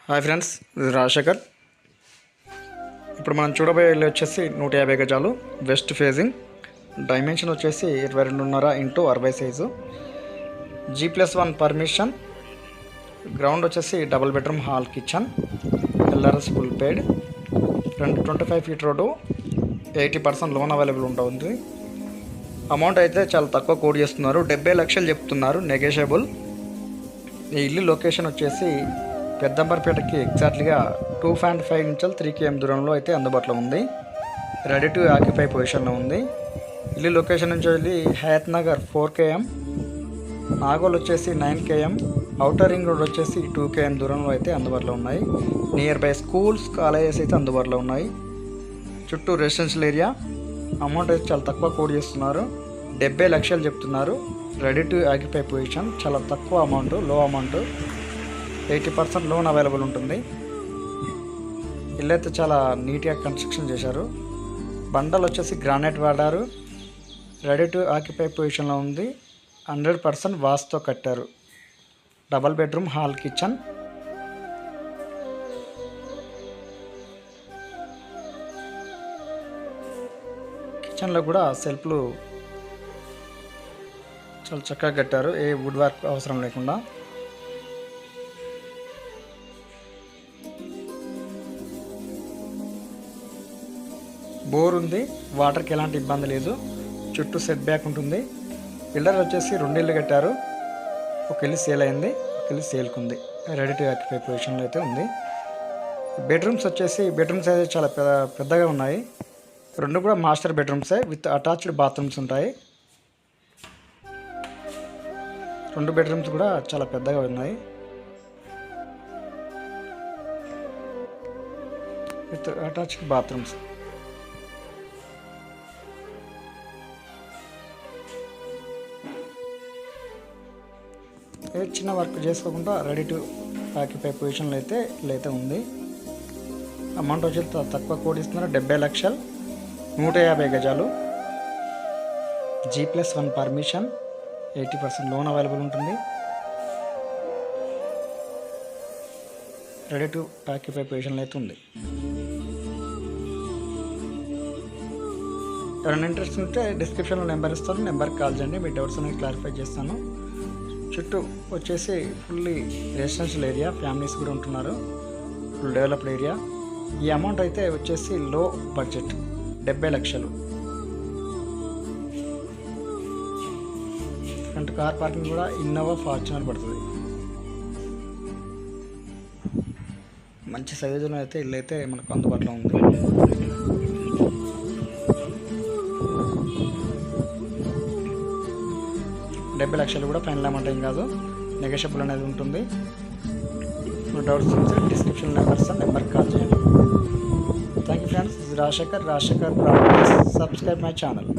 Hi friends, ఇది రాజశేఖర్. ఇప్పుడు మనం చూడబోయే ఇల్లు వచ్చేసి 150 గజాలు, వెస్ట్ ఫేజింగ్, డైమెన్షన్ వచ్చేసి 22.5x60 size, G+1 permission, ground వచ్చేసి double bedroom hall kitchen, LRS full paid, 25 feet road, 80% loan available ఉంటుంది. అమౌంట్ అయితే చాలా తక్కువ కోట్ చేస్తున్నారు, 70 లక్షలు చెప్తున్నారు, నెగోషియబుల్. ఈ ఇల్లు లొకేషన్ వచ్చేసి పెద్దంబర్పేటకి ఎగ్జాక్ట్లీగా 2.5 నుంచి 3 km దూరంలో అయితే అందుబాటులో ఉంది. రెడీ టు ఆక్యుపై పొజిషన్లో ఉంది. ఇల్లు లొకేషన్ నుంచి వెళ్ళి హయత్ నగర్ 4 km, నాగోల్ వచ్చేసి 9 km, ఔటర్ రింగ్ రోడ్ వచ్చేసి 2 km దూరంలో అయితే అందుబాటులో ఉన్నాయి. నియర్ బై స్కూల్స్, కాలేజెస్ అయితే అందుబాటులో ఉన్నాయి. చుట్టూ రెసిడెన్షియల్ ఏరియా. అమౌంట్ అయితే చాలా తక్కువ కోట్ చేస్తున్నారు, 70 లక్షలు చెప్తున్నారు. రెడీ టు ఆక్యుపై పొజిషన్, చాలా తక్కువ అమౌంట్, లో అమౌంట్, 80% లోన్ అవైలబుల్ ఉంటుంది. ఇల్లు అయితే చాలా నీట్గా కన్స్ట్రక్షన్ చేశారు. బండలు వచ్చేసి గ్రానైట్ వాడారు. రెడీ టు ఆక్యుపై పొజిషన్లో ఉంది. 100% వాస్తుతో కట్టారు. Double bedroom hall kitchen. కిచెన్లో కూడా సెల్ఫ్లు చాలా చక్కగా కట్టారు, ఏ వుడ్ వర్క్ అవసరం లేకుండా. బోర్ ఉంది, వాటర్కి ఎలాంటి ఇబ్బంది లేదు. చుట్టూ సెట్ బ్యాక్ ఉంటుంది. పిల్లర్ వచ్చేసి 2 ఇళ్ళు కట్టారు. ఒక ఇల్లు సేల్ అయింది, ఒక ఇల్లు సేల్కి ఉంది. రెడీ టు ఆక్యుపై పొజిషన్లో అయితే ఉంది. బెడ్రూమ్స్ అయితే చాలా పెద్దగా ఉన్నాయి. 2 కూడా మాస్టర్ బెడ్రూమ్సే విత్ అటాచ్డ్ బాత్రూమ్స్ ఉంటాయి. 2 బెడ్రూమ్స్ కూడా చాలా పెద్దగా ఉన్నాయి విత్ అటాచ్డ్ బాత్రూమ్స్. చిన్న వర్క్ చేసుకోకుండా రెడీ టు ఆక్యుపై పొజిషన్లో అయితే ఇల్లైతే ఉంది. అమౌంట్ వచ్చి తక్కువ కోట్ ఇస్తున్నారు, 70 లక్షలు, 150 గజాలు, G+1 పర్మిషన్, 80% లోన్ అవైలబుల్ ఉంటుంది. రెడీ టు ఆక్యుపై పొజిషన్లో అయితే ఉంది. ఎవరైనా ఇంట్రెస్ట్ ఉంటే డిస్క్రిప్షన్లో నెంబర్ ఇస్తాను, నెంబర్కి కాల్ చేయండి. మీ డౌట్స్ అనేవి క్లారిఫై చేస్తాను. చుట్టూ వచ్చేసి ఫుల్లీ రెసిడెన్షియల్ ఏరియా, ఫ్యామిలీస్ కూడా ఉంటున్నారు, ఫుల్ డెవలప్డ్ ఏరియా. ఈ అమౌంట్ అయితే వచ్చేసి లో బడ్జెట్, 70 లక్షలు. ఫ్రంట్ కార్ పార్కింగ్ కూడా ఇన్నోవా, ఫార్చునర్ పడుతుంది. మంచి సైజులో అయితే ఇల్లు అయితే మనకు అందుబాటులో ఉంది. 70 లక్షలు కూడా ఫైనల్ అమౌంట్ ఏం కాదు, నెగోషియబుల్ అనేది ఉంటుంది. డౌట్స్ ఉంటే డిస్క్రిప్షన్ నెంబర్కి కాల్ చేయండి. Thank you friends. Rajasekhar properties. Subscribe my channel.